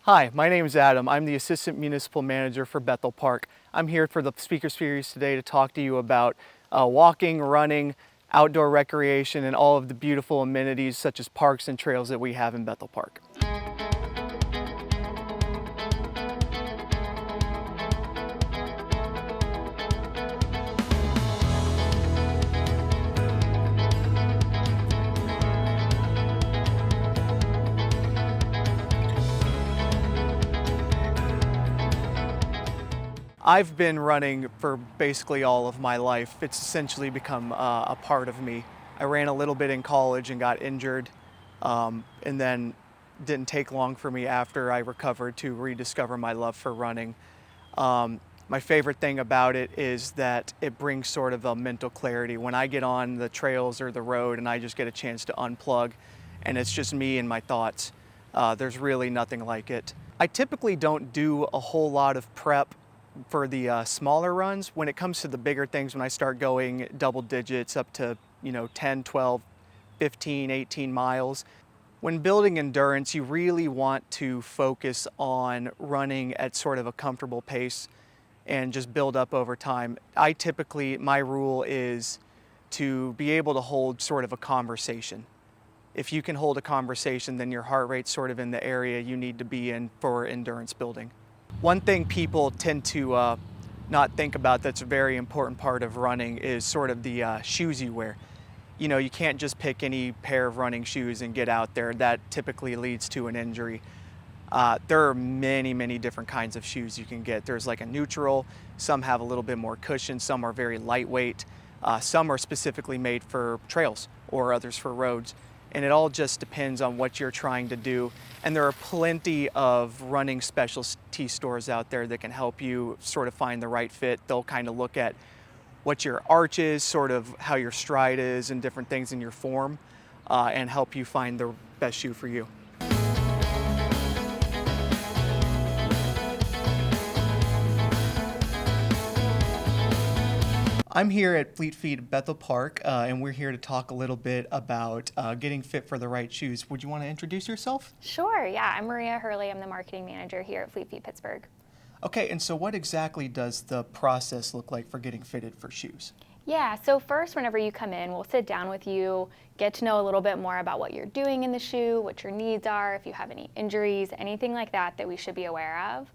Hi, my name is Adam. I'm the Assistant Municipal Manager for Bethel Park. I'm here for the speaker series today to talk to you about walking, running, outdoor recreation, and all of the beautiful amenities such as parks and trails that we have in Bethel Park. I've been running for basically all of my life. It's essentially become a part of me. I ran a little bit in college and got injured, and then didn't take long for me after I recovered to rediscover my love for running. My favorite thing about it is that it brings sort of a mental clarity. When I get on the trails or the road and I just get a chance to unplug and it's just me and my thoughts, there's really nothing like it. I typically don't do a whole lot of prep for the smaller runs. When it comes to the bigger things, when I start going double digits up to 10, 12, 15, 18 miles, when building endurance, you really want to focus on running at sort of a comfortable pace and just build up over time. My rule is to be able to hold sort of a conversation. If you can hold a conversation, then your heart rate's sort of in the area you need to be in for endurance building. One thing people tend to not think about that's a very important part of running is sort of the shoes you wear. You can't just pick any pair of running shoes and get out there. That typically leads to an injury. There are many, many different kinds of shoes you can get. There's like a neutral, some have a little bit more cushion, some are very lightweight, some are specifically made for trails or others for roads. And it all just depends on what you're trying to do. And there are plenty of running specialty stores out there that can help you sort of find the right fit. They'll kind of look at what your arch is, sort of how your stride is, and different things in your form, and help you find the best shoe for you. I'm here at Fleet Feet Bethel Park, and we're here to talk a little bit about getting fit for the right shoes. Would you want to introduce yourself? Sure, yeah. I'm Maria Hurley. I'm the marketing manager here at Fleet Feet Pittsburgh. Okay, and so what exactly does the process look like for getting fitted for shoes? Yeah, so first, whenever you come in, we'll sit down with you, get to know a little bit more about what you're doing in the shoe, what your needs are, if you have any injuries, anything like that that we should be aware of.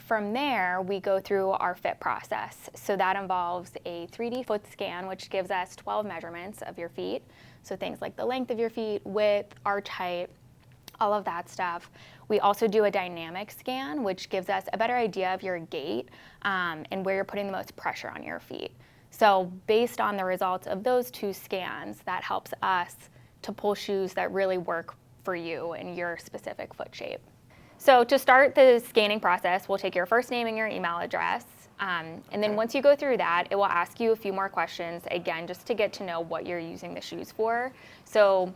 From there, we go through our fit process. So that involves a 3D foot scan, which gives us 12 measurements of your feet. So things like the length of your feet, width, arch height, all of that stuff. We also do a dynamic scan, which gives us a better idea of your gait and where you're putting the most pressure on your feet. So based on the results of those two scans, that helps us to pull shoes that really work for you and your specific foot shape. So to start the scanning process, we'll take your first name and your email address. And then once you go through that, it will ask you a few more questions, again, just to get to know what you're using the shoes for. So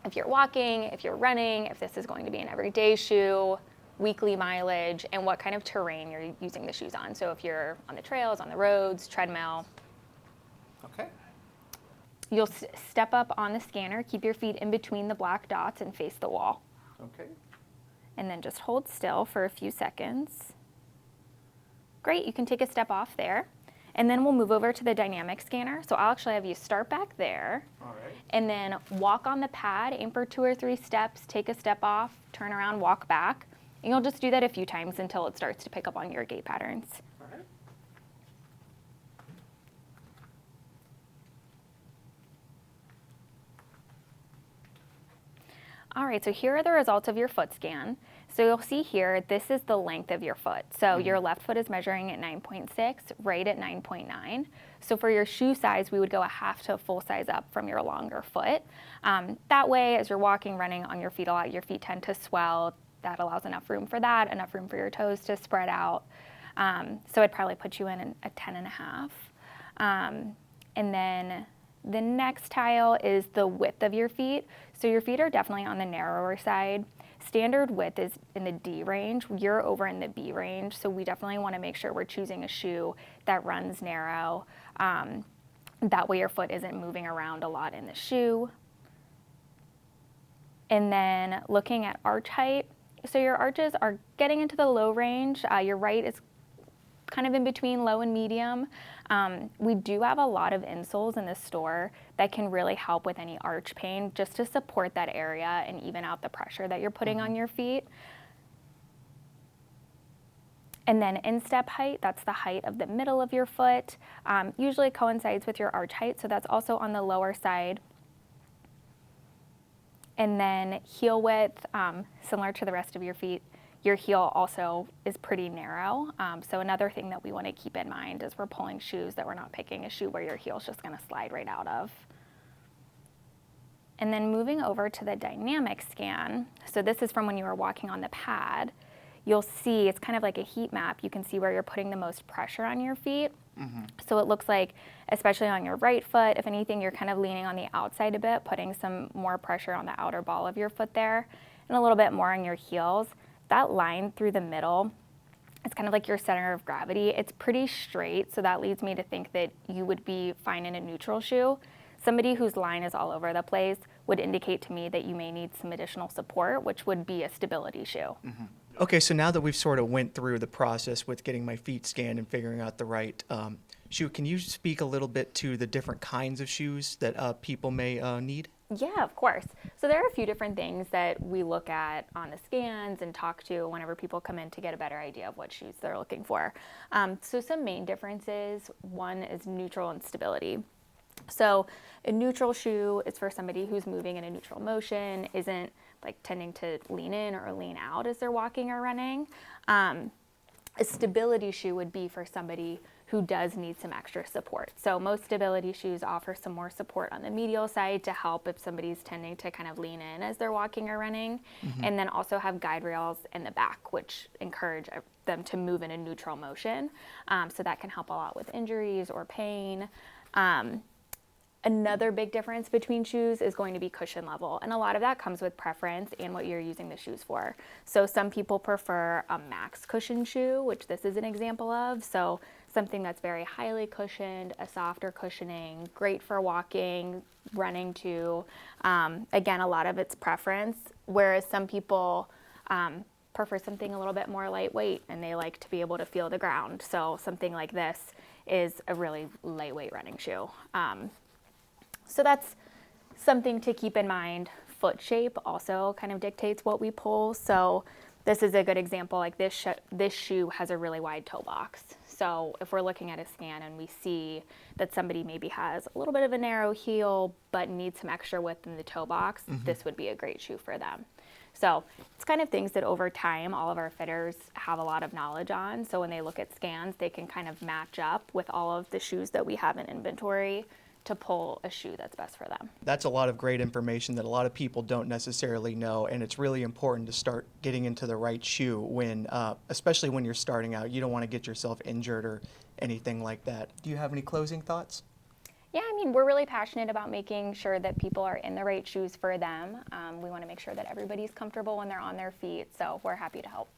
if you're walking, if you're running, if this is going to be an everyday shoe, weekly mileage, and what kind of terrain you're using the shoes on. So if you're on the trails, on the roads, treadmill. Okay. You'll step up on the scanner, keep your feet in between the black dots and face the wall. Okay. And then just hold still for a few seconds. Great, you can take a step off there. And then we'll move over to the dynamic scanner. So I'll actually have you start back there. All right. And then walk on the pad, aim for 2 or 3 steps, take a step off, turn around, walk back. And you'll just do that a few times until it starts to pick up on your gait patterns. All right. All right, so here are the results of your foot scan. So you'll see here, this is the length of your foot. So your left foot is measuring at 9.6, right at 9.9. So for your shoe size, we would go a half to a full size up from your longer foot. That way, as you're walking, running on your feet a lot, your feet tend to swell. That allows enough room for that, enough room for your toes to spread out. So I'd probably put you in a 10.5. And then the next tile is the width of your feet. So your feet are definitely on the narrower side. Standard width is in the D range. You're over in the B range. So we definitely want to make sure we're choosing a shoe that runs narrow. That way your foot isn't moving around a lot in the shoe. And then looking at arch height, So your arches are getting into the low range. Your right is kind of in between low and medium. We do have a lot of insoles in the store that can really help with any arch pain, just to support that area and even out the pressure that you're putting on your feet. And then instep height, that's the height of the middle of your foot. Usually coincides with your arch height, so that's also on the lower side. And then heel width, similar to the rest of your feet, your heel also is pretty narrow. So another thing that we want to keep in mind as we're pulling shoes, that we're not picking a shoe where your heel's just going to slide right out of. And then moving over to the dynamic scan, so this is from when you were walking on the pad, you'll see it's kind of like a heat map. You can see where you're putting the most pressure on your feet. So it looks like, especially on your right foot, if anything, you're kind of leaning on the outside a bit, putting some more pressure on the outer ball of your foot there, and a little bit more on your heels. That line through the middle, it's kind of like your center of gravity. It's pretty straight, so that leads me to think that you would be fine in a neutral shoe. Somebody whose line is all over the place would indicate to me that you may need some additional support, which would be a stability shoe. Okay, so now that we've sort of went through the process with getting my feet scanned and figuring out the right shoe, can you speak a little bit to the different kinds of shoes that people may need? Yeah, of course. So there are a few different things that we look at on the scans and talk to whenever people come in to get a better idea of what shoes they're looking for. So some main differences, one is neutral and stability. So a neutral shoe is for somebody who's moving in a neutral motion, isn't like tending to lean in or lean out as they're walking or running. A stability shoe would be for somebody who does need some extra support. So most stability shoes offer some more support on the medial side to help if somebody's tending to kind of lean in as they're walking or running. And then also have guide rails in the back, which encourage them to move in a neutral motion. So that can help a lot with injuries or pain. Another big difference between shoes is going to be cushion level, and a lot of that comes with preference and what you're using the shoes for. So some people prefer a max cushion shoe, which this is an example of. So something that's very highly cushioned, a softer cushioning, great for walking, running too. Again, a lot of it's preference, whereas some people prefer something a little bit more lightweight and they like to be able to feel the ground. So something like this is a really lightweight running shoe. So that's something to keep in mind. Foot shape also kind of dictates what we pull. So this is a good example. Like this shoe has a really wide toe box. So if we're looking at a scan and we see that somebody maybe has a little bit of a narrow heel but needs some extra width in the toe box, this would be a great shoe for them. So it's kind of things that over time all of our fitters have a lot of knowledge on. So when they look at scans, they can kind of match up with all of the shoes that we have in inventory to pull a shoe that's best for them. That's a lot of great information that a lot of people don't necessarily know, and it's really important to start getting into the right shoe when, especially when you're starting out. You don't want to get yourself injured or anything like that. Do you have any closing thoughts? Yeah, I mean, we're really passionate about making sure that people are in the right shoes for them. We want to make sure that everybody's comfortable when they're on their feet, so we're happy to help.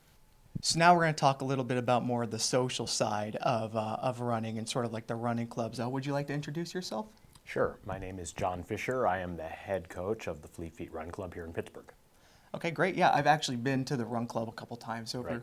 So now we're going to talk a little bit about more of the social side of running and sort of like the running clubs. Would you like to introduce yourself? Sure. My name is John Fisher. I am the head coach of the Fleet Feet Run Club here in Pittsburgh. Okay, great. Yeah, I've actually been to the run club a couple times over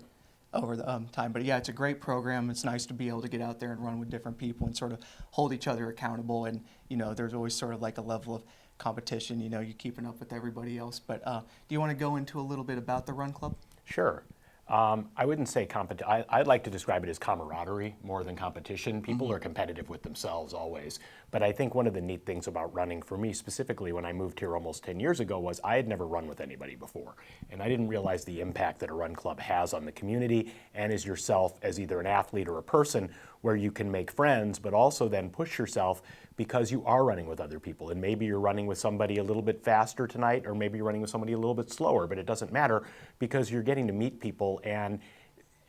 the time. But yeah, it's a great program. It's nice to be able to get out there and run with different people and sort of hold each other accountable. And, you know, there's always sort of like a level of competition. You know, you're keeping up with everybody else. But do you want to go into a little bit about the run club? Sure. I wouldn't say I'd like to describe it as camaraderie more than competition. People are competitive with themselves always. But I think one of the neat things about running for me specifically when I moved here almost 10 years ago was I had never run with anybody before. And I didn't realize the impact that a run club has on the community and as yourself as either an athlete or a person, where you can make friends, but also then push yourself because you are running with other people. And maybe you're running with somebody a little bit faster tonight, or maybe you're running with somebody a little bit slower, but it doesn't matter because you're getting to meet people. And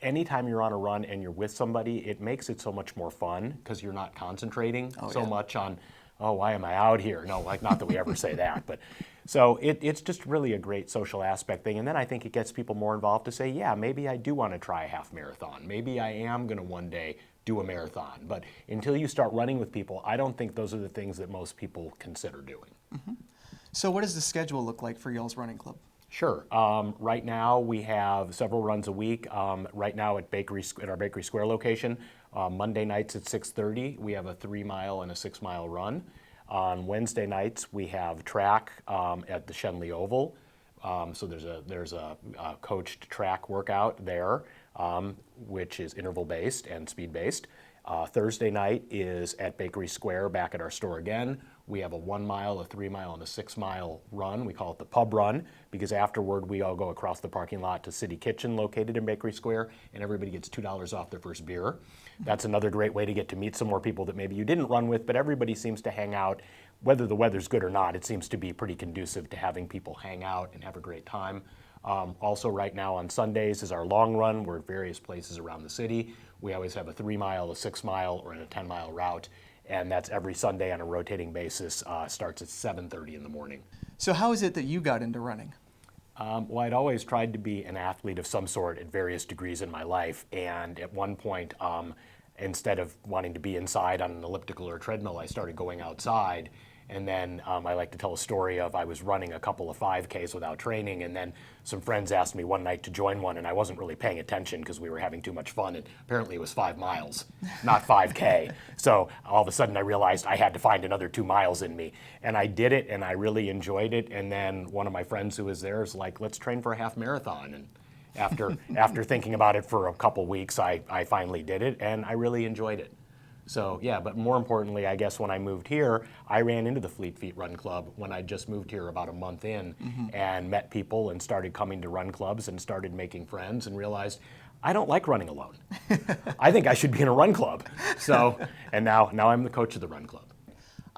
anytime you're on a run and you're with somebody, it makes it so much more fun because you're not concentrating much on, oh, why am I out here? No, like not that we ever say that, but so it's just really a great social aspect thing. And then I think it gets people more involved to say, yeah, maybe I do want to try a half marathon. Maybe I am going to one day do a marathon. But until you start running with people, I don't think those are the things that most people consider doing. So what does the schedule look like for y'all's running club? Sure. Right now we have several runs a week. Right now at our Bakery Square location, Monday nights at 6:30 we have a 3-mile and a 6-mile run. On Wednesday nights we have track at the Shenley Oval. So there's a coached track workout there, which is interval based and speed based. Thursday night is at Bakery Square back at our store again. We have a 1-mile, a 3-mile, and a 6-mile run. We call it the pub run because afterward we all go across the parking lot to City Kitchen located in Bakery Square and everybody gets $2 off their first beer. That's another great way to get to meet some more people that maybe you didn't run with, but everybody seems to hang out. Whether the weather's good or not, it seems to be pretty conducive to having people hang out and have a great time. Also right now on Sundays is our long run. We're at various places around the city. We always have a 3-mile, a 6-mile, or a 10-mile route. And that's every Sunday on a rotating basis, starts at 7:30 in the morning. So how is it that you got into running? Well, I'd always tried to be an athlete of some sort at various degrees in my life. And at one point, instead of wanting to be inside on an elliptical or treadmill, I started going outside. And then I like to tell a story of I was running a couple of 5Ks without training, and then some friends asked me one night to join one, and I wasn't really paying attention because we were having too much fun, and apparently it was 5 miles, not 5K. So all of a sudden I realized I had to find another 2 miles in me, and I did it, and I really enjoyed it. And then one of my friends who was there was like, let's train for a half marathon. And after thinking about it for a couple weeks, I finally did it, and I really enjoyed it. So yeah, but more importantly, I guess when I moved here, I ran into the Fleet Feet Run Club when I just moved here about a month in and met people and started coming to run clubs and started making friends and realized I don't like running alone. I think I should be in a run club. So, and now I'm the coach of the run club.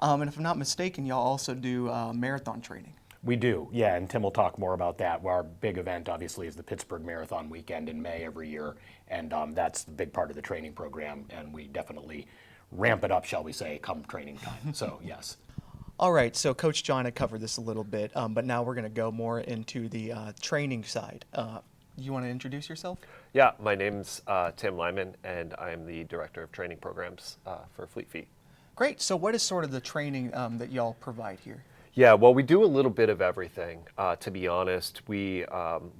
And if I'm not mistaken, y'all also do marathon training. We do, yeah, and Tim will talk more about that. Our big event, obviously, is the Pittsburgh Marathon weekend in May every year, and that's the big part of the training program, and we definitely ramp it up, shall we say, come training time. So, yes. All right, so Coach John had covered this a little bit, but now we're going to go more into the training side. You want to introduce yourself? Yeah, my name's Tim Lyman, and I'm the Director of Training Programs for Fleet Feet. Great, so what is sort of the training that y'all provide here? Yeah, well, we do a little bit of everything. To be honest, we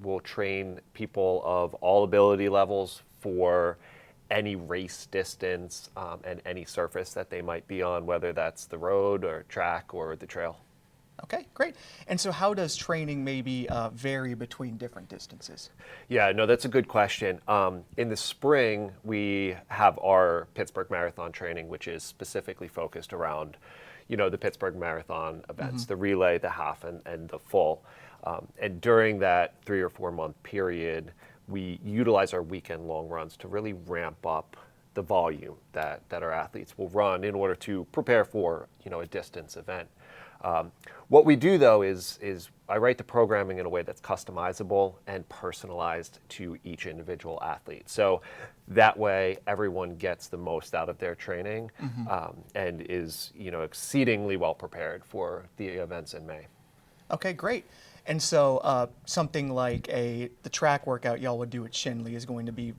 will train people of all ability levels for any race distance and any surface that they might be on, whether that's the road or track or the trail. Okay, great. And so how does training maybe vary between different distances? Yeah, no, that's a good question. In the spring, we have our Pittsburgh Marathon training, which is specifically focused around the Pittsburgh Marathon events, the relay, the half, and the full. And during that 3 or 4 month period, we utilize our weekend long runs to really ramp up the volume that our athletes will run in order to prepare for a distance event. What we do though is I write the programming in a way that's customizable and personalized to each individual athlete. So that way everyone gets the most out of their training and is exceedingly well prepared for the events in May. Okay, great. And so something like the track workout y'all would do at Shenley is going to be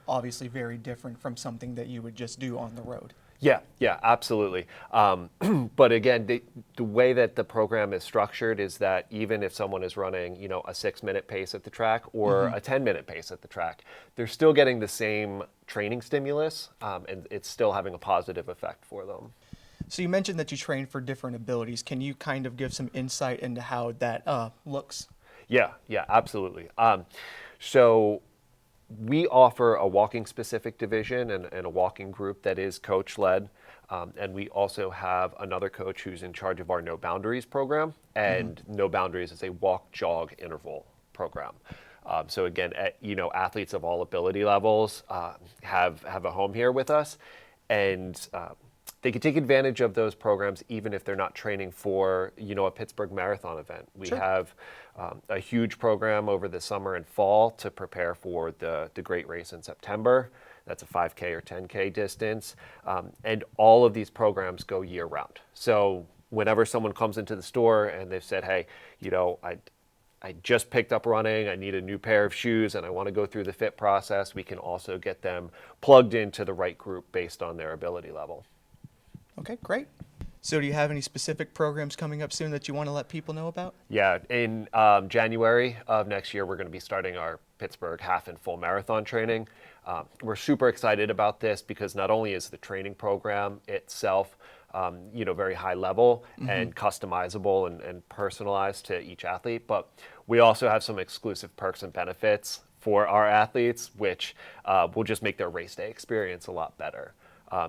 obviously very different from something that you would just do on the road. Yeah, absolutely. But again, the way that the program is structured is that even if someone is running, a 6-minute pace at the track or a 10-minute pace at the track, they're still getting the same training stimulus, and it's still having a positive effect for them. So you mentioned that you train for different abilities. Can you kind of give some insight into how that looks? Yeah, absolutely. So we offer a walking specific division and a walking group that is coach led. And we also have another coach who's in charge of our No Boundaries program. And No Boundaries is a walk, jog, interval program. So again, athletes of all ability levels have a home here with us. And they can take advantage of those programs even if they're not training for, a Pittsburgh Marathon event. We have a huge program over the summer and fall to prepare for the great race in September. That's a 5K or 10K distance. And all of these programs go year round. So whenever someone comes into the store and they've said, hey, I just picked up running, I need a new pair of shoes, and I want to go through the fit process, we can also get them plugged into the right group based on their ability level. Okay, great. So do you have any specific programs coming up soon that you want to let people know about? Yeah, in January of next year, we're going to be starting our Pittsburgh half and full marathon training. We're super excited about this because not only is the training program itself, very high level and customizable and personalized to each athlete, but we also have some exclusive perks and benefits for our athletes, which will just make their race day experience a lot better.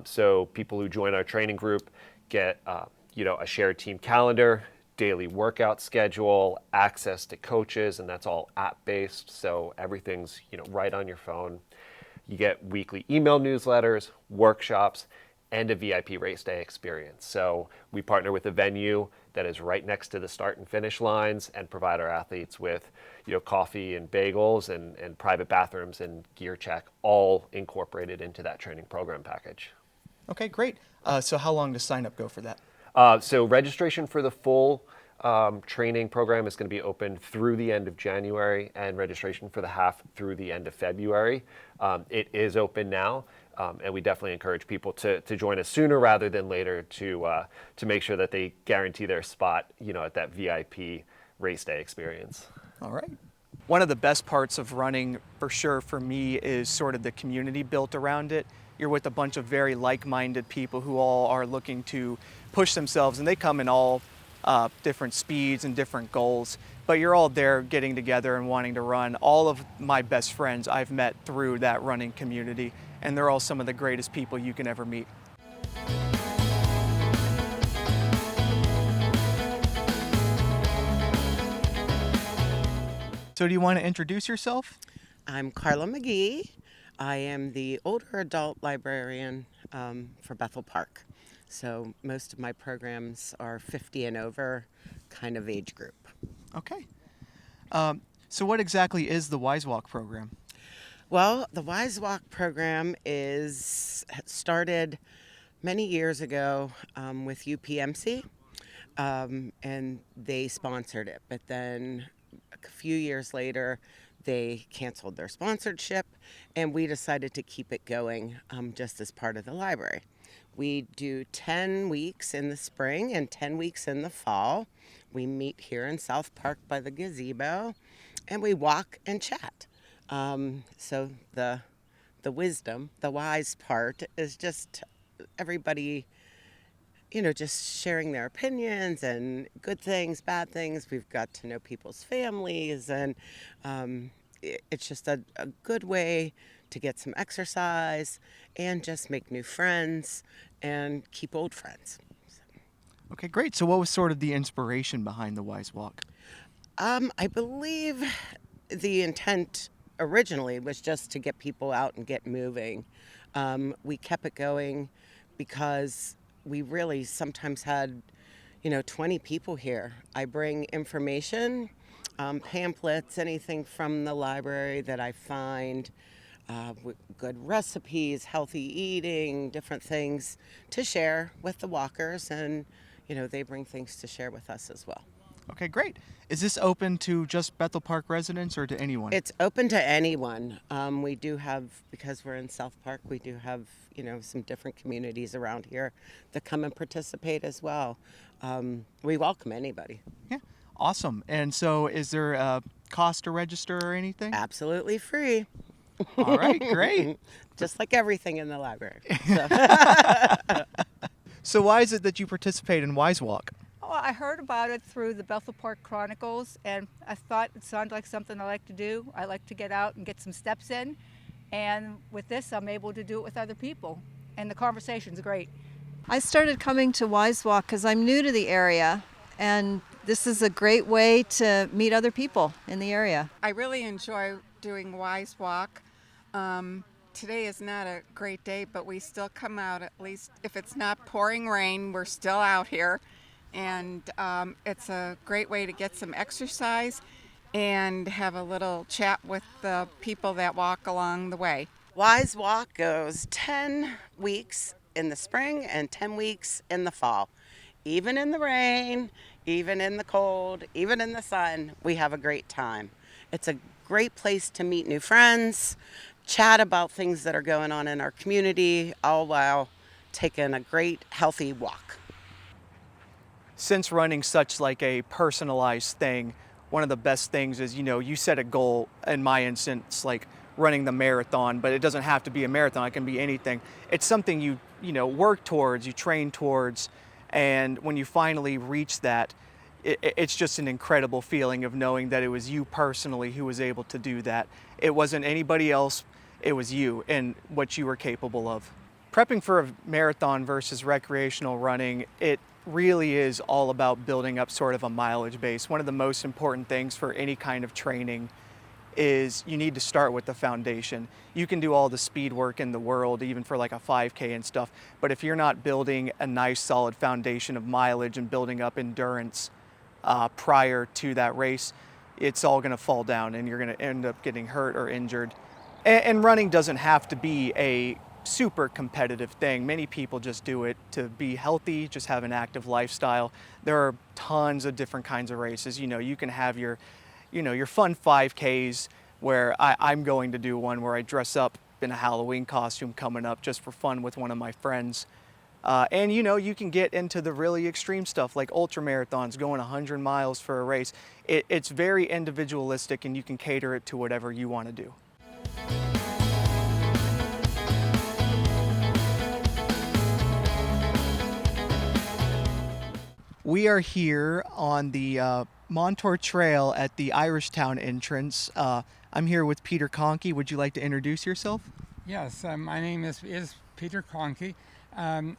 So people who join our training group get a shared team calendar, daily workout schedule, access to coaches, and that's all app-based, so everything's right on your phone. You get weekly email newsletters, workshops, and a VIP race day experience. So we partner with a venue that is right next to the start and finish lines and provide our athletes with coffee and bagels and private bathrooms and gear check, all incorporated into that training program package. Okay, great. So how long does sign up go for that? So registration for the full training program is going to be open through the end of January, and registration for the half through the end of February. It is open now, and we definitely encourage people to join us sooner rather than later to make sure that they guarantee their spot, at that VIP race day experience. All right. One of the best parts of running, for sure, for me, is sort of the community built around it. You're with a bunch of very like-minded people who all are looking to push themselves, and they come in all different speeds and different goals, but you're all there getting together and wanting to run. All of my best friends I've met through that running community, and they're all some of the greatest people you can ever meet. So do you want to introduce yourself? I'm Carla McGee. I am the older adult librarian for Bethel Park. So most of my programs are 50 and over kind of age group. Okay. So what exactly is the Wise Walk program? Well, the Wise Walk program started many years ago with UPMC, and they sponsored it. But then a few years later, they canceled their sponsorship, and we decided to keep it going just as part of the library. We do 10 weeks in the spring and 10 weeks in the fall. We meet here in South Park by the gazebo, and we walk and chat. So the wise part is just everybody, just sharing their opinions and good things, bad things. We've got to know people's families, and it's just a good way to get some exercise and just make new friends and keep old friends. Okay, great. So what was sort of the inspiration behind the Wise Walk? I believe the intent originally was just to get people out and get moving. We kept it going because we really sometimes had, 20 people here. I bring information, pamphlets, anything from the library that I find, good recipes, healthy eating, different things to share with the walkers, and they bring things to share with us as well. Okay, great. Is this open to just Bethel Park residents or to anyone? It's open to anyone. We do have, because we're in South Park, we do have some different communities around here that come and participate as well. We welcome anybody. Yeah, awesome. And so is there a cost to register or anything? Absolutely free. All right, great. Just like everything in the library. So why is it that you participate in Wise Walk? Oh, I heard about it through the Bethel Park Chronicles, and I thought it sounded like something I like to do. I like to get out and get some steps in, and with this, I'm able to do it with other people, and the conversation's great. I started coming to Wise Walk because I'm new to the area, and this is a great way to meet other people in the area. I really enjoy doing Wise Walk. Today is not a great day, but we still come out, at least if it's not pouring rain, we're still out here. And it's a great way to get some exercise and have a little chat with the people that walk along the way. Wise Walk goes 10 weeks in the spring and 10 weeks in the fall. Even in the rain, even in the cold, even in the sun, we have a great time. It's a great place to meet new friends, chat about things that are going on in our community, all while taking a great, healthy walk. since running such like a personalized thing, one of the best things is, you set a goal, in my instance, like running the marathon, but it doesn't have to be a marathon, it can be anything. It's something you work towards, you train towards, and when you finally reach that, it's just an incredible feeling of knowing that it was you personally who was able to do that. It wasn't anybody else, it was you and what you were capable of. Prepping for a marathon versus recreational running, it really is all about building up sort of a mileage base. One of the most important things for any kind of training is you need to start with the foundation. You can do all the speed work in the world, even for like a 5K and stuff, but if you're not building a nice solid foundation of mileage and building up endurance prior to that race, it's all gonna fall down and you're gonna end up getting hurt or injured. And running doesn't have to be a super competitive thing. Many people just do it to be healthy, just have an active lifestyle. There are tons of different kinds of races. You can have your fun 5Ks where I'm going to do one where I dress up in a Halloween costume coming up just for fun with one of my friends. And you can get into the really extreme stuff like ultra marathons, going 100 miles for a race. It's very individualistic and you can cater it to whatever you want to do. We are here on the Montour Trail at the Irishtown entrance. I'm here with Peter Conkey. Would you like to introduce yourself? Yes, my name is Peter Conkey, and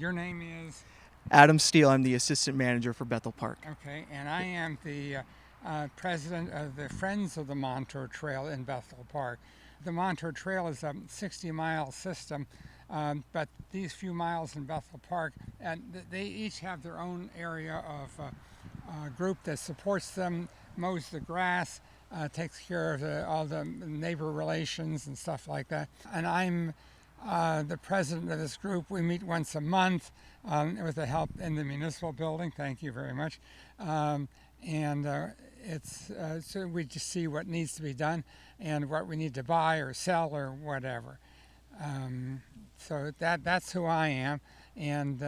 your name is? Adam Steele. I'm the assistant manager for Bethel Park. Okay, and I am the president of the Friends of the Montour Trail in Bethel Park. The Montour Trail is a 60-mile system, but these few miles in Bethel Park, and they each have their own area of group that supports them, mows the grass, takes care of all the neighbor relations and stuff like that. And I'm the president of this group. We meet once a month with the help in the municipal building. Thank you very much. It's so we just see what needs to be done and what we need to buy or sell or whatever. So that's who I am, and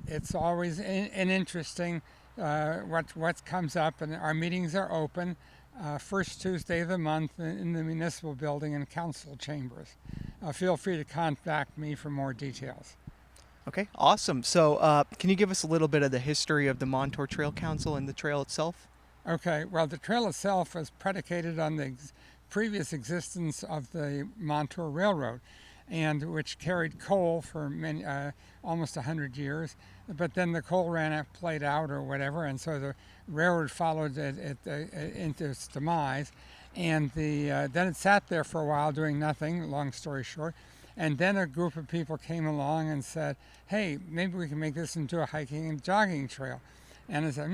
it's always an interesting what comes up. And our meetings are open first Tuesday of the month in the municipal building and council chambers. Feel free to contact me for more details. Okay, awesome. So can you give us a little bit of the history of the Montour Trail Council and the trail itself? Okay, well, the trail itself was predicated on the previous existence of the Montour Railroad, and which carried coal for many, almost 100 years. But then the coal played out or whatever, and so the railroad followed it into its demise. And then it sat there for a while doing nothing, long story short. And then a group of people came along and said, hey, maybe we can make this into a hiking and jogging trail. And I said,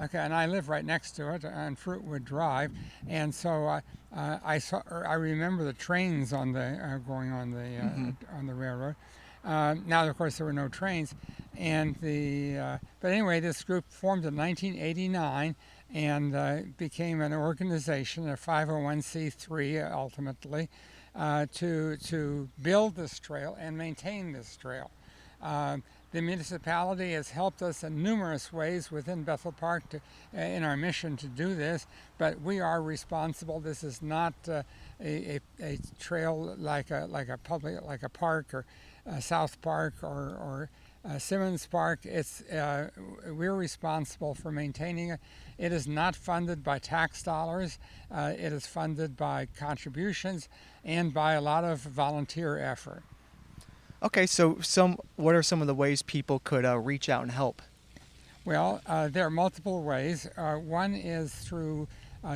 okay. And I live right next to it on Fruitwood Drive, and so I remember the trains on the going on the railroad. Now, of course, there were no trains, and but anyway, this group formed in 1989 and became an organization, a 501c3 ultimately, to build this trail and maintain this trail. The municipality has helped us in numerous ways within Bethel Park in our mission to do this, but we are responsible. This is not a trail like a park or South Park or Simmons Park. We're responsible for maintaining it. It is not funded by tax dollars. It is funded by contributions and by a lot of volunteer effort. Okay, so what are some of the ways people could reach out and help? Well, there are multiple ways. One is through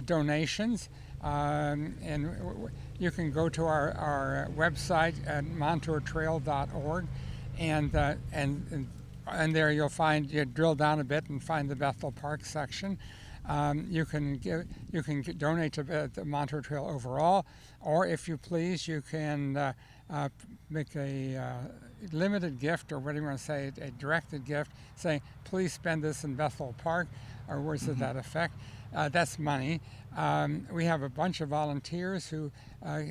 donations, and you can go to our website at montourtrail.org, and there you drill down a bit and find the Bethel Park section. You can donate to the Montour Trail overall, or if you please, you can make a limited gift, or whatever you want to say, a directed gift, saying, please spend this in Bethel Park, or words to that effect. That's money. We have a bunch of volunteers who,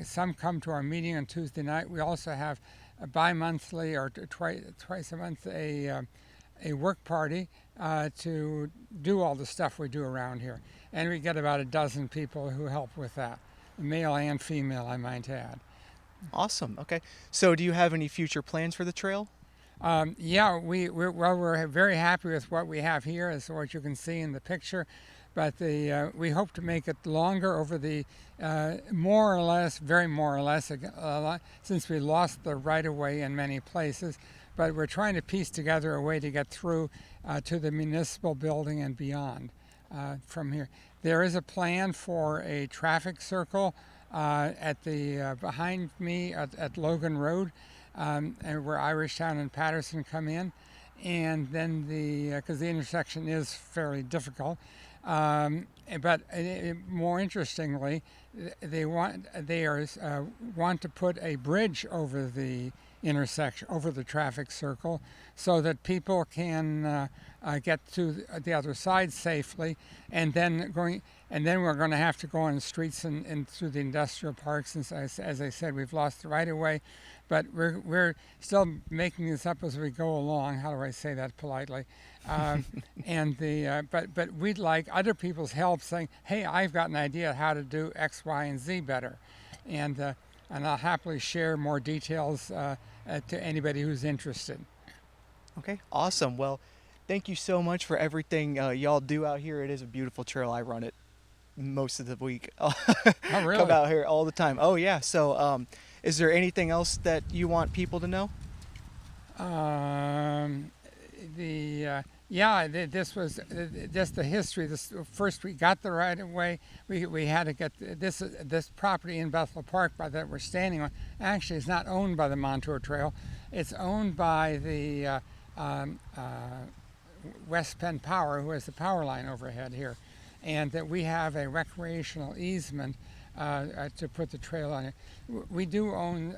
some come to our meeting on Tuesday night. We also have a bi-monthly or twice a month a a work party to do all the stuff we do around here. And we get about a dozen people who help with that, male and female, I might add. Awesome. Okay. So do you have any future plans for the trail? Yeah, we're very happy with what we have here, as what you can see in the picture. But we hope to make it longer over the more or less, since we lost the right-of-way in many places. But we're trying to piece together a way to get through to the municipal building and beyond from here. There is a plan for a traffic circle at the behind me at Logan Road, and where Irishtown and Patterson come in, and then because the intersection is fairly difficult. But more interestingly, they want to put a bridge over the intersection, over the traffic circle, so that people can get to the other side safely, and then we're going to have to go on the streets and through the industrial parks. Since, as I said, we've lost the right of way, but we're still making this up as we go along. How do I say that politely? But we'd like other people's help, saying, "Hey, I've got an idea how to do X, Y, and Z better," and I'll happily share more details to anybody who's interested. Okay, awesome. Well, thank you so much for everything y'all do out here. It is a beautiful trail. I run it most of the week. Oh, really? Come out here all the time. Oh, yeah. So is there anything else that you want people to know? This was just the history. First, we got the right of way. We had to get this property in Bethel Park that we're standing on. Actually, it's not owned by the Montour Trail. It's owned by the West Penn Power, who has the power line overhead here, and that we have a recreational easement to put the trail on it. We do own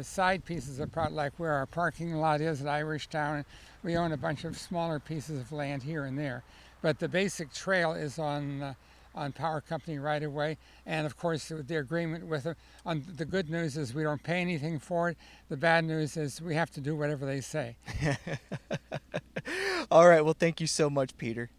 side pieces of property, like where our parking lot is at Irishtown. We own a bunch of smaller pieces of land here and there, but the basic trail is on Power Company right of way, and of course the agreement with them. The good news is we don't pay anything for it. The bad news is we have to do whatever they say. All right. Well, thank you so much, Peter.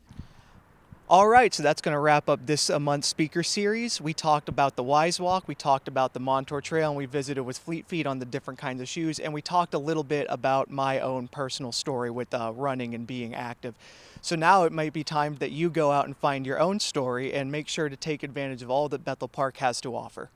All right, so that's going to wrap up this month's speaker series. We talked about the Wise Walk, we talked about the Montour Trail, and we visited with Fleet Feet on the different kinds of shoes, and we talked a little bit about my own personal story with running and being active. So now it might be time that you go out and find your own story and make sure to take advantage of all that Bethel Park has to offer.